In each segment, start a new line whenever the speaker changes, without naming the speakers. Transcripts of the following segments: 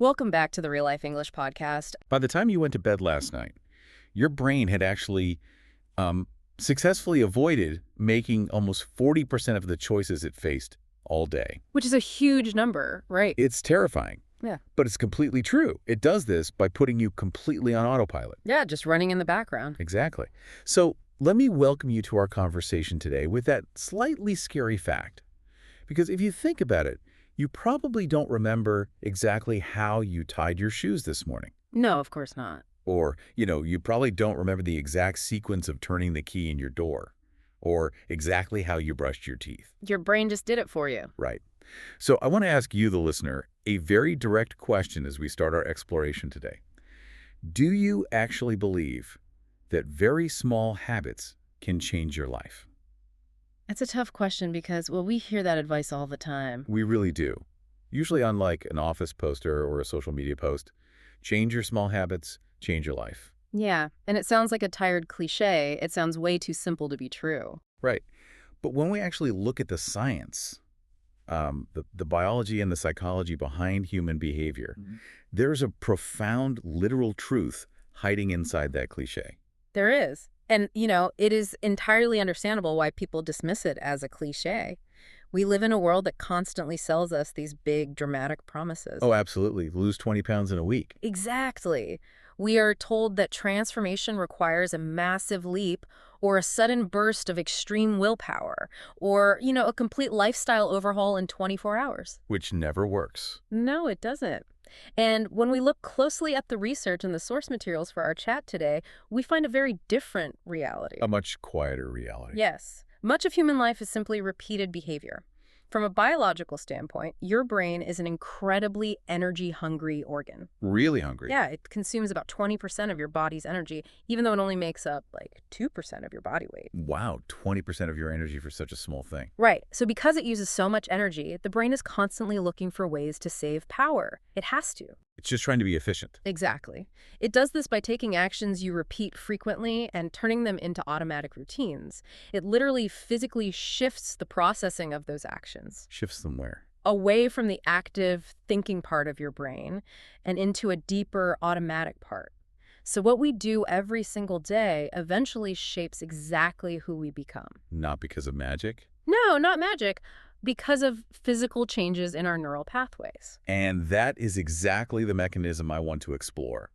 Welcome back to the Real Life English podcast.
By the time you went to bed last night, your brain had actually successfully avoided making almost 40% of the choices it faced all day.
Which is a huge number, right?
It's terrifying.
Yeah.
But it's completely true. It does this by putting you completely on autopilot.
Yeah, just running in the background.
Exactly. So let me welcome you to our conversation today with that slightly scary fact. Because if you think about it, you probably don't remember exactly how you tied your shoes this morning.
No, of course not.
Or, you probably don't remember the exact sequence of turning the key in your door. Or exactly how you brushed your teeth.
Your brain just did it for you.
Right. So I want to ask you, the listener, a very direct question as we start our exploration today. Do you actually believe that very small habits can change your life?
That's a tough question because, well, we hear that advice all the time.
We really do. Usually on like an office poster or a social media post. Change your small habits, change your life.
Yeah, and it sounds like a tired cliche. It sounds way too simple to be true.
Right. But when we actually look at the science, the biology and the psychology behind human behavior, there's a profound literal truth hiding inside that cliche.
There is. And, it is entirely understandable why people dismiss it as a cliche. We live in a world that constantly sells us these big, dramatic promises.
Oh, absolutely. Lose 20 pounds in a week.
Exactly. We are told that transformation requires a massive leap or a sudden burst of extreme willpower or, a complete lifestyle overhaul in 24 hours.
Which never works.
No, it doesn't. And when we look closely at the research and the source materials for our chat today, we find a very different reality.
A much quieter reality.
Yes. Much of human life is simply repeated behavior. From a biological standpoint, your brain is an incredibly energy-hungry organ.
Really hungry.
Yeah, it consumes about 20% of your body's energy, even though it only makes up like 2% of your body weight.
Wow, 20% of your energy for such a small thing.
Right. So because it uses so much energy, the brain is constantly looking for ways to save power. It has to.
It's just trying to be efficient.
Exactly. It does this by taking actions you repeat frequently and turning them into automatic routines. It literally physically shifts the processing of those actions.
Shifts them where?
Away from the active thinking part of your brain and into a deeper automatic part. So what we do every single day eventually shapes exactly who we become.
Not because of magic?
No, not magic. Because of physical changes in our neural pathways.
And that is exactly the mechanism I want to explore.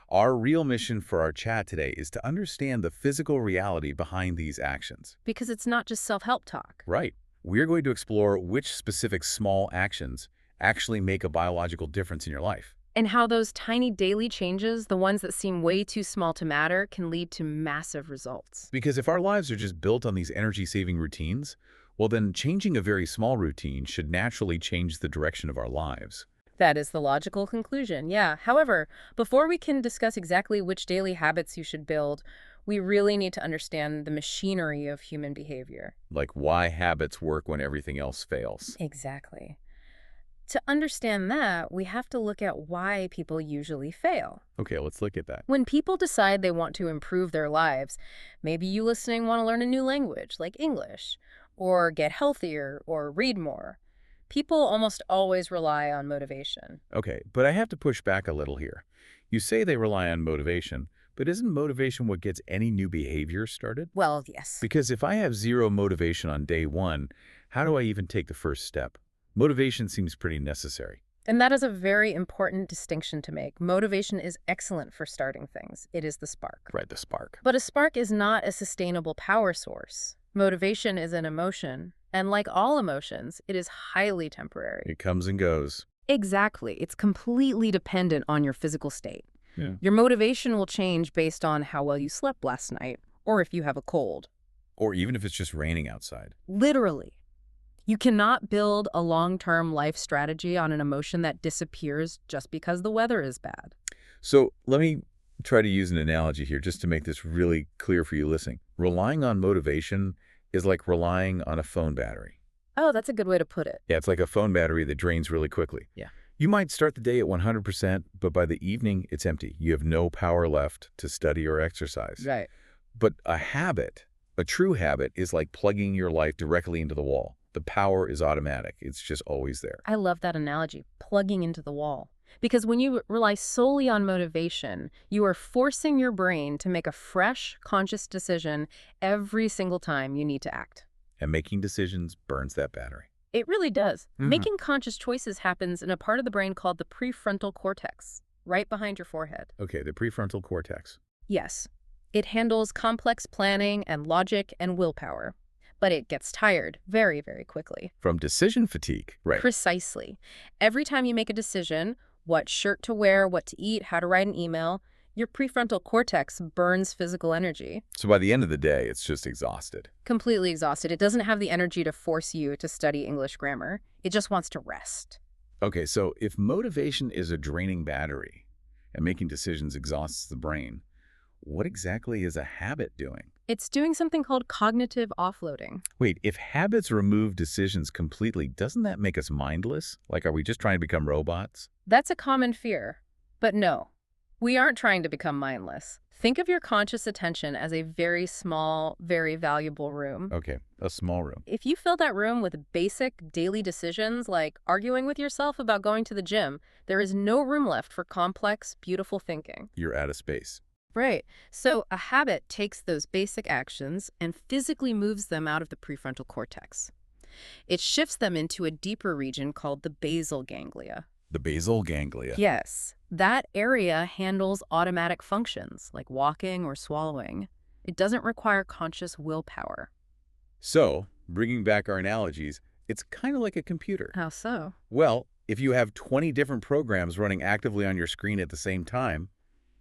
Our real mission for our chat today is to understand the physical reality behind these actions.
Because it's not just self-help talk.
Right. We're going to explore which specific small actions actually make a biological difference in your life.
And how those tiny daily changes, the ones that seem way too small to matter, can lead to massive results.
Because if our lives are just built on these energy-saving routines, well, then changing a very small routine should naturally change the direction of our lives.
That is the logical conclusion, yeah. However, before we can discuss exactly which daily habits you should build, we really need to understand the machinery of human behavior.
Like why habits work when everything else fails.
Exactly. To understand that, we have to look at why people usually fail.
Okay, let's look at that.
When people decide they want to improve their lives, maybe you listening want to learn a new language, like English, or get healthier, or read more. People almost always rely on motivation.
Okay, but I have to push back a little here. You say they rely on motivation, but isn't motivation what gets any new behavior started?
Well, yes.
Because if I have zero motivation on day one, how do I even take the first step? Motivation seems pretty necessary.
And that is a very important distinction to make. Motivation is excellent for starting things. It is the spark.
Right, the spark.
But a spark is not a sustainable power source. Motivation is an emotion, and like all emotions, it is highly temporary.
It comes and goes.
Exactly. It's completely dependent on your physical state.
Yeah.
Your motivation will change based on how well you slept last night, or if you have a cold.
Or even if it's just raining outside.
Literally. You cannot build a long-term life strategy on an emotion that disappears just because the weather is bad.
So let me try to use an analogy here just to make this really clear for you listening. Relying on motivation is like relying on a phone battery.
Oh, that's a good way to put it.
Yeah, it's like a phone battery that drains really quickly.
Yeah.
You might start the day at 100%, but by the evening, it's empty. You have no power left to study or exercise.
Right.
But a habit, a true habit, is like plugging your life directly into the wall. The power is automatic. It's just always there.
I love that analogy, plugging into the wall. Because when you rely solely on motivation, you are forcing your brain to make a fresh, conscious decision every single time you need to act.
And making decisions burns that battery.
It really does.
Mhm.
Making conscious choices happens in a part of the brain called the prefrontal cortex, right behind your forehead.
Okay, the prefrontal cortex.
Yes, it handles complex planning and logic and willpower, but it gets tired very, very quickly.
From decision fatigue. Right.
Precisely. Every time you make a decision, what shirt to wear, what to eat, how to write an email, your prefrontal cortex burns physical energy.
So by the end of the day, it's just exhausted.
Completely exhausted. It doesn't have the energy to force you to study English grammar. It just wants to rest.
Okay, so if motivation is a draining battery and making decisions exhausts the brain, what exactly is a habit doing?
It's doing something called cognitive offloading.
Wait, if habits remove decisions completely, doesn't that make us mindless? Like, are we just trying to become robots?
That's a common fear. But no, we aren't trying to become mindless. Think of your conscious attention as a very small, very valuable room.
Okay, a small room.
If you fill that room with basic daily decisions like arguing with yourself about going to the gym, there is no room left for complex, beautiful thinking.
You're out of space.
Right. So a habit takes those basic actions and physically moves them out of the prefrontal cortex. It shifts them into a deeper region called the basal ganglia.
The basal ganglia.
Yes, that area handles automatic functions like walking or swallowing. It doesn't require conscious willpower.
So, bringing back our analogies, it's kind of like a computer.
How so?
Well, if you have 20 different programs running actively on your screen at the same time,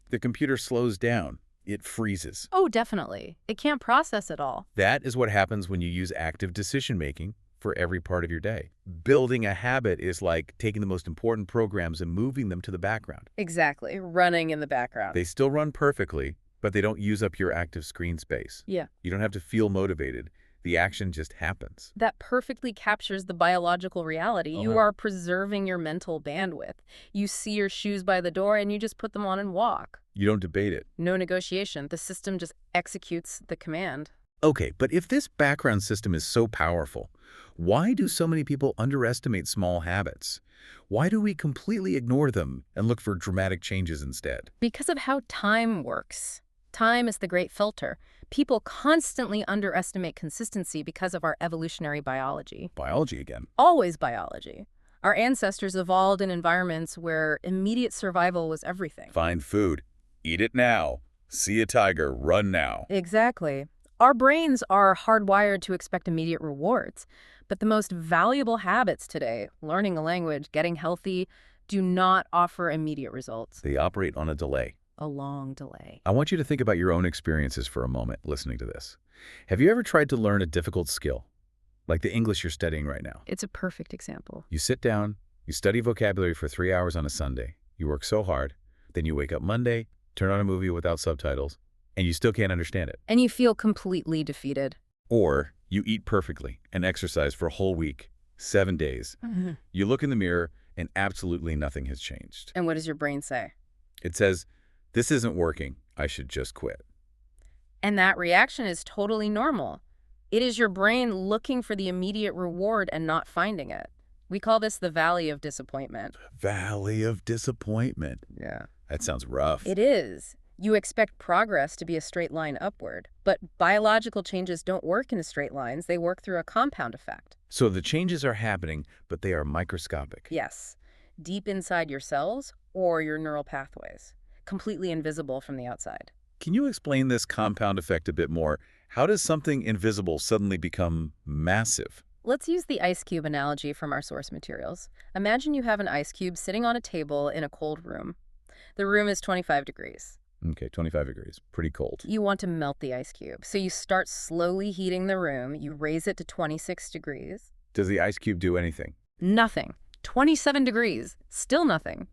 the computer slows down. It freezes.
Oh, definitely. It can't process it all.
That is what happens when you use active decision-making for every part of your day. Building a habit is like taking the most important programs and moving them to the background.
Exactly. Running in the background.
They still run perfectly, but they don't use up your active screen space.
Yeah.
You don't have to feel motivated. The action just happens.
That perfectly captures the biological reality. You are preserving your mental bandwidth. You see your shoes by the door and you just put them on and walk.
You don't debate it.
No negotiation. The system just executes the command.
Okay, but if this background system is so powerful, why do so many people underestimate small habits? Why do we completely ignore them and look for dramatic changes instead?
Because of how time works. Time is the great filter. People constantly underestimate consistency because of our evolutionary biology.
Biology again.
Always biology. Our ancestors evolved in environments where immediate survival was everything.
Find food. Eat it now. See a tiger. Run now.
Exactly. Our brains are hardwired to expect immediate rewards, but the most valuable habits today, learning a language, getting healthy, do not offer immediate results.
They operate on a delay.
A long delay.
I want you to think about your own experiences for a moment listening to this. Have you ever tried to learn a difficult skill, like the English you're studying right now?
It's a perfect example.
You sit down, you study vocabulary for 3 hours on a Sunday, you work so hard, then you wake up Monday, turn on a movie without subtitles, and you still can't understand it.
And you feel completely defeated.
Or you eat perfectly and exercise for a whole week, 7 days. You look in the mirror and absolutely nothing has changed.
And what does your brain say?
It says, "This isn't working. I should just quit."
And that reaction is totally normal. It is your brain looking for the immediate reward and not finding it. We call this the valley of disappointment.
Valley of disappointment.
Yeah.
That sounds rough.
It is. You expect progress to be a straight line upward, but biological changes don't work in straight lines. They work through a compound effect.
So the changes are happening, but they are microscopic.
Yes, deep inside your cells or your neural pathways, completely invisible from the outside.
Can you explain this compound effect a bit more? How does something invisible suddenly become massive?
Let's use the ice cube analogy from our source materials. Imagine you have an ice cube sitting on a table in a cold room. The room is 25 degrees.
Okay, 25 degrees. Pretty cold.
You want to melt the ice cube, so you start slowly heating the room. You raise it to 26 degrees.
Does the ice cube do anything?
Nothing. 27 degrees. Still nothing.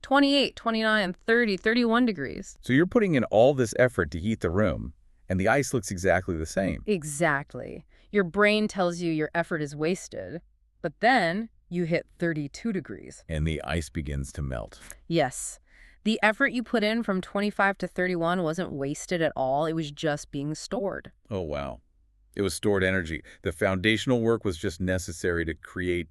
28, 29, 30, 31 degrees.
So you're putting in all this effort to heat the room, and the ice looks exactly the same.
Exactly. Your brain tells you your effort is wasted, but then you hit 32 degrees.
And the ice begins to melt.
Yes. The effort you put in from 25 to 31 wasn't wasted at all. It was just being stored.
Oh, wow. It was stored energy. The foundational work was just necessary to create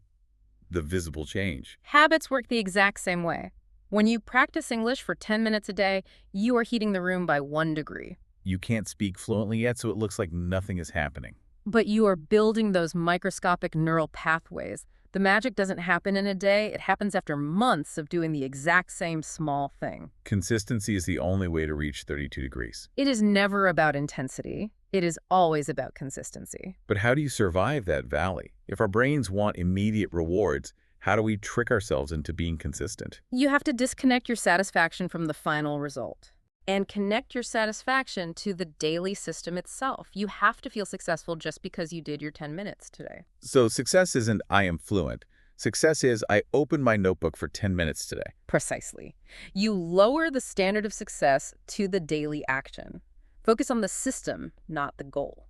the visible change.
Habits work the exact same way. When you practice English for 10 minutes a day, you are heating the room by 1 degree.
You can't speak fluently yet, so it looks like nothing is happening.
But you are building those microscopic neural pathways. The magic doesn't happen in a day, it happens after months of doing the exact same small thing.
Consistency is the only way to reach 32 degrees.
It is never about intensity. It is always about consistency.
But how do you survive that valley? If our brains want immediate rewards, how do we trick ourselves into being consistent?
You have to disconnect your satisfaction from the final result and connect your satisfaction to the daily system itself. You have to feel successful just because you did your 10 minutes today.
So success isn't I am fluent. Success is I opened my notebook for 10 minutes today.
Precisely. You lower the standard of success to the daily action. Focus on the system, not the goal.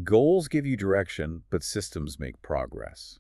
Goals give you direction, but systems make progress.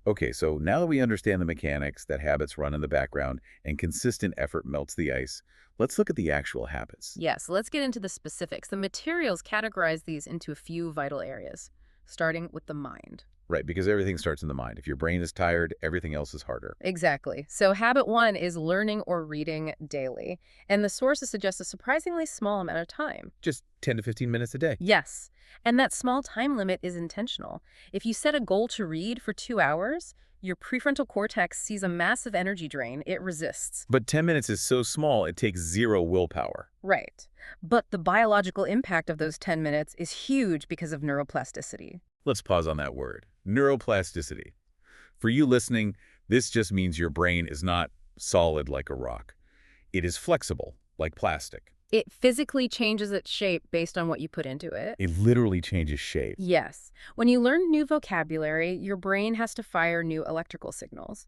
Okay, so now that we understand the mechanics, that habits run in the background, and consistent effort melts the ice, let's look at the actual habits.
Yes, let's get into the specifics. The materials categorize these into a few vital areas, starting with the mind.
Right, because everything starts in the mind. If your brain is tired, everything else is harder.
Exactly. So habit 1 is learning or reading daily, and the sources suggest a surprisingly small amount of time.
Just 10 to 15 minutes a day.
Yes, and that small time limit is intentional. If you set a goal to read for 2 hours, your prefrontal cortex sees a massive energy drain. It resists.
But 10 minutes is so small, it takes zero willpower.
Right. But the biological impact of those 10 minutes is huge because of neuroplasticity.
Let's pause on that word. Neuroplasticity. For you listening, this just means your brain is not solid like a rock. It is flexible, like plastic.
It physically changes its shape based on what you put into it.
It literally changes shape.
Yes. When you learn new vocabulary, your brain has to fire new electrical signals.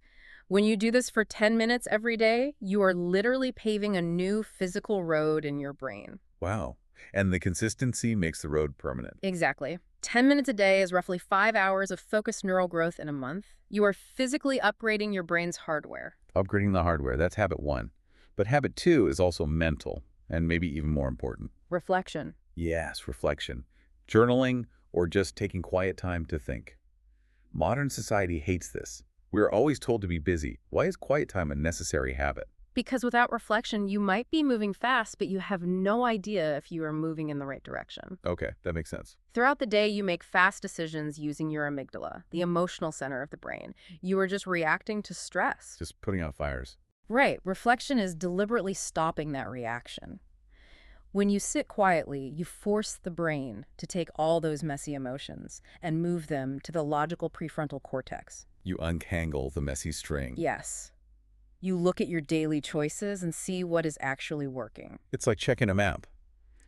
When you do this for 10 minutes every day, you are literally paving a new physical road in your brain.
Wow. And the consistency makes the road permanent.
Exactly. 10 minutes a day is roughly 5 hours of focused neural growth in a month. You are physically upgrading your brain's hardware.
Upgrading the hardware, that's habit 1. But habit 2 is also mental, and maybe even more important.
Reflection.
Yes, reflection. Journaling or just taking quiet time to think. Modern society hates this. We're always told to be busy. Why is quiet time a necessary habit?
Because without reflection, you might be moving fast, but you have no idea if you are moving in the right direction.
Okay, that makes sense.
Throughout the day, you make fast decisions using your amygdala, the emotional center of the brain. You are just reacting to stress.
Just putting out fires.
Right. Reflection is deliberately stopping that reaction. When you sit quietly, you force the brain to take all those messy emotions and move them to the logical prefrontal cortex.
You untangle the messy string.
Yes. You look at your daily choices and see what is actually working.
It's like checking a map.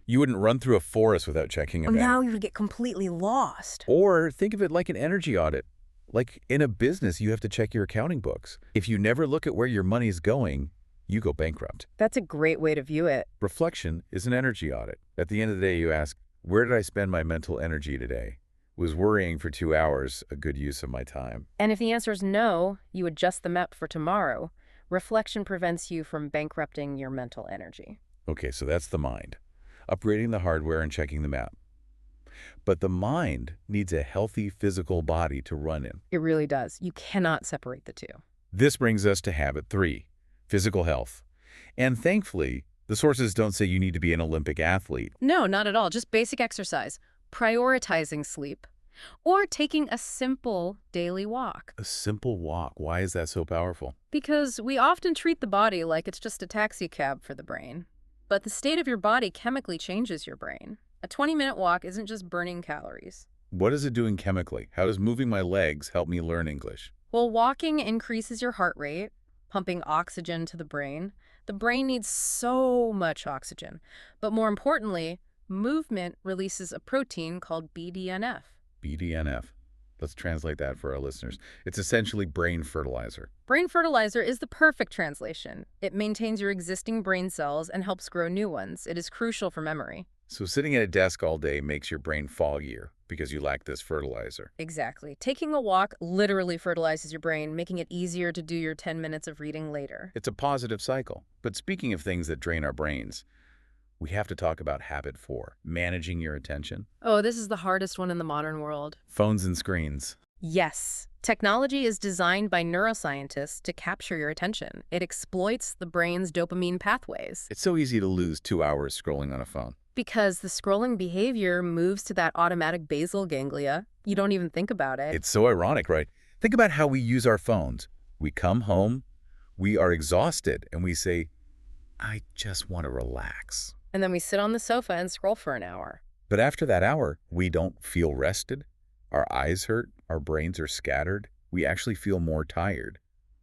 You wouldn't run through a forest without checking a map.
Now you would get completely lost.
Or think of it like an energy audit. Like in a business, you have to check your accounting books. If you never look at where your money's going, you go bankrupt.
That's a great way to view it.
Reflection is an energy audit. At the end of the day, you ask, where did I spend my mental energy today? Was worrying for 2 hours a good use of my time?
And if the answer is no, you adjust the map for tomorrow. Reflection prevents you from bankrupting your mental energy.
Okay, so that's the mind. Upgrading the hardware and checking the map. But the mind needs a healthy physical body to run in.
It really does. You cannot separate the two.
This brings us to habit 3, physical health. And thankfully, the sources don't say you need to be an Olympic athlete.
No, not at all. Just basic exercise, prioritizing sleep, or taking a simple daily walk.
A simple walk. Why is that so powerful?
Because we often treat the body like it's just a taxi cab for the brain. But the state of your body chemically changes your brain. A 20-minute walk isn't just burning calories.
What is it doing chemically? How does moving my legs help me learn English?
Well, walking increases your heart rate, pumping oxygen to the brain. The brain needs so much oxygen. But more importantly, movement releases a protein called BDNF.
BDNF. Let's translate that for our listeners. It's essentially brain fertilizer.
Brain fertilizer is the perfect translation. It maintains your existing brain cells and helps grow new ones. It is crucial for memory.
So sitting at a desk all day makes your brain foggier because you lack this fertilizer.
Exactly. Taking a walk literally fertilizes your brain, making it easier to do your 10 minutes of reading later.
It's a positive cycle. But speaking of things that drain our brains, we have to talk about habit 4, managing your attention.
Oh, this is the hardest one in the modern world.
Phones and screens.
Yes. Technology is designed by neuroscientists to capture your attention. It exploits the brain's dopamine pathways
It's so easy to lose 2 hours scrolling on a phone.
because the scrolling behavior moves to that automatic basal ganglia. You don't even think about it.
It's so ironic, right? Think about how we use our phones. We come home, we are exhausted, and we say, I just want to relax.
And then we sit on the sofa and scroll for an hour.
But after that hour, we don't feel rested. Our eyes hurt, our brains are scattered. We actually feel more tired.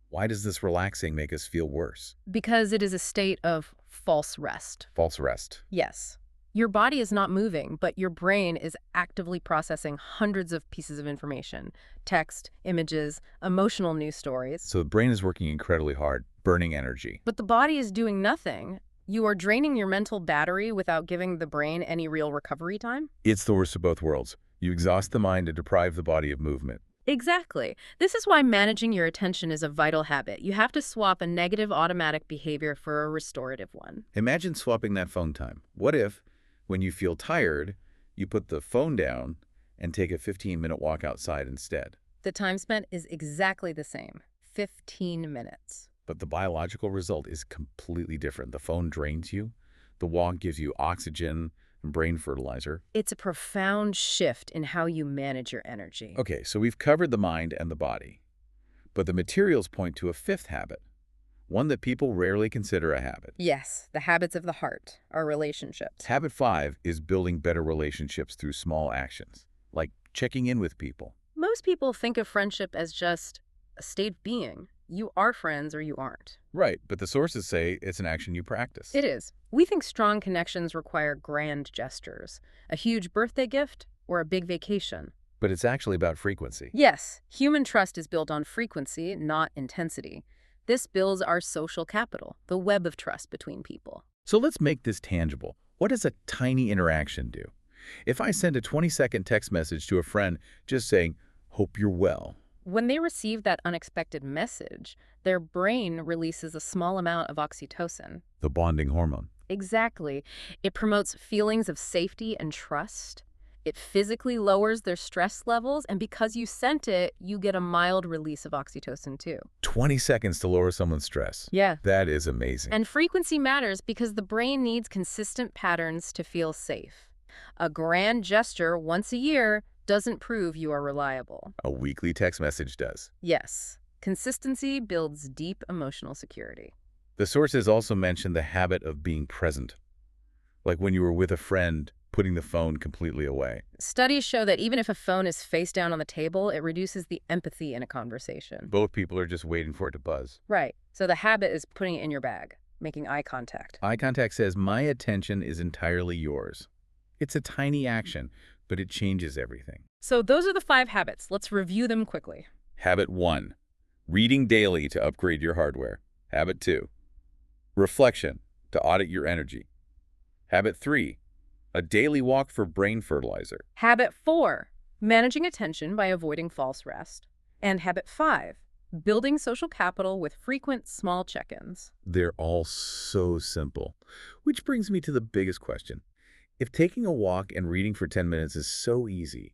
Why does this relaxing make us feel worse?
Because it is a state of false rest.
False rest.
Yes. Your body is not moving, but your brain is actively processing hundreds of pieces of information. Text, images, emotional news stories.
So the brain is working incredibly hard, burning energy.
But the body is doing nothing. You are draining your mental battery without giving the brain any real recovery time.
It's the worst of both worlds. You exhaust the mind to deprive the body of movement.
Exactly. This is why managing your attention is a vital habit. You have to swap a negative automatic behavior for a restorative one.
Imagine swapping that phone time. What if, when you feel tired, you put the phone down and take a 15-minute walk outside instead?
The time spent is exactly the same, 15 minutes.
But the biological result is completely different. The phone drains you. The walk gives you oxygen and brain fertilizer.
It's a profound shift in how you manage your energy.
Okay, so we've covered the mind and the body. But the materials point to a fifth habit, one that people rarely consider a habit.
Yes, the habits of the heart, our relationships.
Habit 5 is building better relationships through small actions, like checking in with people.
Most people think of friendship as just a state of being. You are friends or you aren't.
Right, but the sources say it's an action you practice.
It is. We think strong connections require grand gestures, a huge birthday gift, or a big vacation.
But it's actually about frequency.
Yes, human trust is built on frequency, not intensity. This builds our social capital, the web of trust between people.
So let's make this tangible. What does a tiny interaction do? If I send a 20-second text message to a friend just saying, "Hope you're well,"
When they receive that unexpected message, their brain releases a small amount of oxytocin.
the bonding hormone.
Exactly. It promotes feelings of safety and trust. It physically lowers their stress levels, and because you sent it, you get a mild release of oxytocin too.
20 seconds to lower someone's stress.
Yeah.
That is amazing.
And frequency matters because the brain needs consistent patterns to feel safe. A grand gesture once a year doesn't prove you are reliable.
A weekly text message does.
Yes, consistency builds deep emotional security.
The sources also mention the habit of being present, like when you were with a friend, putting the phone completely away.
Studies show that even if a phone is face down on the table, it reduces the empathy in a conversation.
Both people are just waiting for it to buzz.
Right. So the habit is putting it in your bag, making eye contact.
Eye contact says, my attention is entirely yours. It's a tiny action, but it changes everything.
So those are the 5 habits. Let's review them quickly.
Habit 1, reading daily to upgrade your hardware. Habit 2, reflection to audit your energy. Habit 3, a daily walk for brain fertilizer.
Habit 4, managing attention by avoiding false rest. And habit 5, building social capital with frequent small check-ins.
They're all so simple. Which brings me to the biggest question. If taking a walk and reading for 10 minutes is so easy,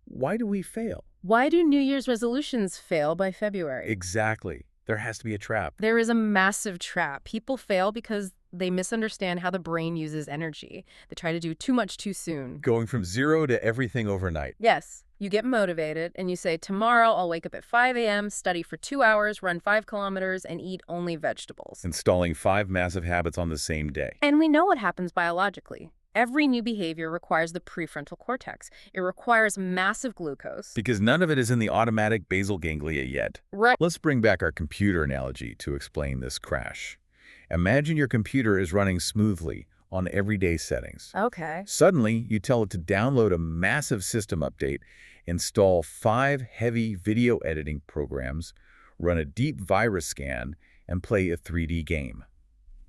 why do we fail?
Why do New Year's resolutions fail by February?
Exactly. There has to be a trap.
There is a massive trap. People fail because they misunderstand how the brain uses energy. They try to do too much too soon.
Going from 0 to everything overnight.
Yes, you get motivated and you say, tomorrow I'll wake up at 5 a.m., study for 2 hours, run 5 kilometers, and eat only vegetables.
Installing 5 massive habits on the same day.
And we know what happens biologically. Every new behavior requires the prefrontal cortex. It requires massive glucose.
Because none of it is in the automatic basal ganglia yet.
Right.
Let's bring back our computer analogy to explain this crash. Imagine your computer is running smoothly on everyday settings.
Okay.
Suddenly, you tell it to download a massive system update, install 5 heavy video editing programs, run a deep virus scan, and play a 3D game.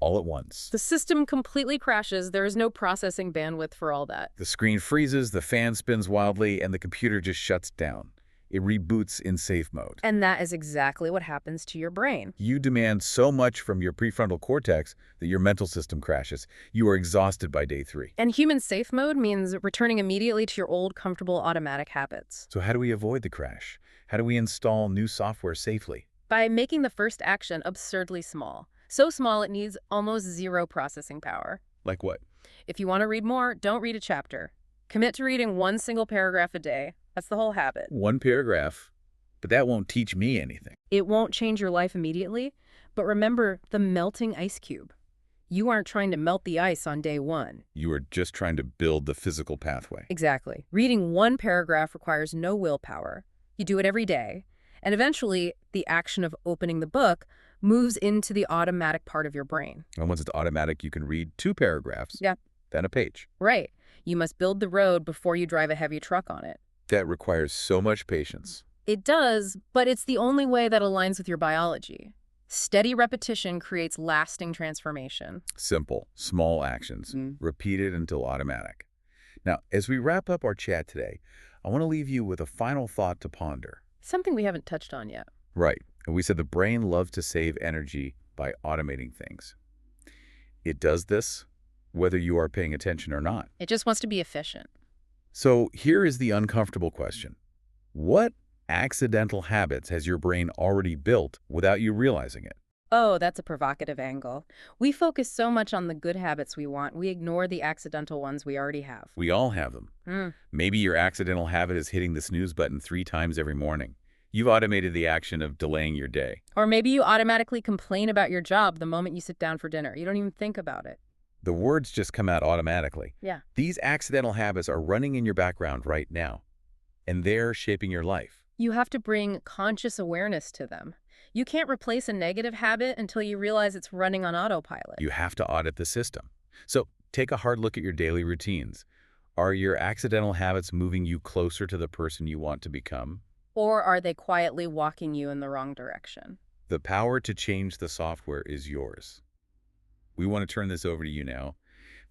All at once.
The system completely crashes. There is no processing bandwidth for all that.
The screen freezes, the fan spins wildly, and the computer just shuts down. It reboots in safe mode.
And that is exactly what happens to your brain.
You demand so much from your prefrontal cortex that your mental system crashes. You are exhausted by day 3.
And human safe mode means returning immediately to your old, comfortable automatic habits.
So how do we avoid the crash? How do we install new software safely?
By making the first action absurdly small. So small it needs almost zero processing power.
Like what?
If you want to read more, don't read a chapter. Commit to reading one single paragraph a day. That's the whole habit.
One paragraph, but that won't teach me anything.
It won't change your life immediately, but remember the melting ice cube. You aren't trying to melt the ice on day one.
You are just trying to build the physical pathway.
Exactly. Reading one paragraph requires no willpower. You do it every day, and eventually the action of opening the book moves into the automatic part of your brain.
And once it's automatic, you can read 2 paragraphs,
Yeah.
then a page.
Right. You must build the road before you drive a heavy truck on it.
That requires so much patience.
It does, but it's the only way that aligns with your biology. Steady repetition creates lasting transformation.
Simple, small actions, repeated until automatic. Now, as we wrap up our chat today, I want to leave you with a final thought to ponder.
Something we haven't touched on yet.
Right. And we said the brain loves to save energy by automating things. It does this whether you are paying attention or not.
It just wants to be efficient.
So here is the uncomfortable question. What accidental habits has your brain already built without you realizing it?
Oh, that's a provocative angle. We focus so much on the good habits we want, we ignore the accidental ones we already have.
We all have them.
Hmm.
Maybe your accidental habit is hitting the snooze button 3 times every morning. You've automated the action of delaying your day.
Or maybe you automatically complain about your job the moment you sit down for dinner. You don't even think about it.
The words just come out automatically.
Yeah.
These accidental habits are running in your background right now, and they're shaping your life.
You have to bring conscious awareness to them. You can't replace a negative habit until you realize it's running on autopilot.
You have to audit the system. So take a hard look at your daily routines. Are your accidental habits moving you closer to the person you want to become?
Or are they quietly walking you in the wrong direction?
The power to change the software is yours. We want to turn this over to you now.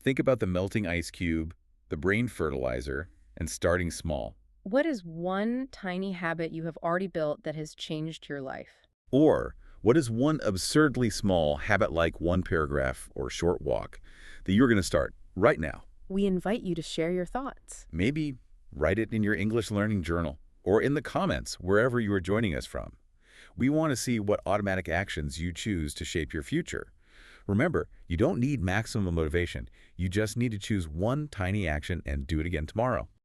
Think about the melting ice cube, the brain fertilizer, and starting small.
What is one tiny habit you have already built that has changed your life?
Or what is one absurdly small habit like 1 paragraph or short walk that you're going to start right now?
We invite you to share your thoughts.
Maybe write it in your English learning journal or in the comments wherever you are joining us from. We want to see what automatic actions you choose to shape your future. Remember, you don't need maximum motivation. You just need to choose one tiny action and do it again tomorrow.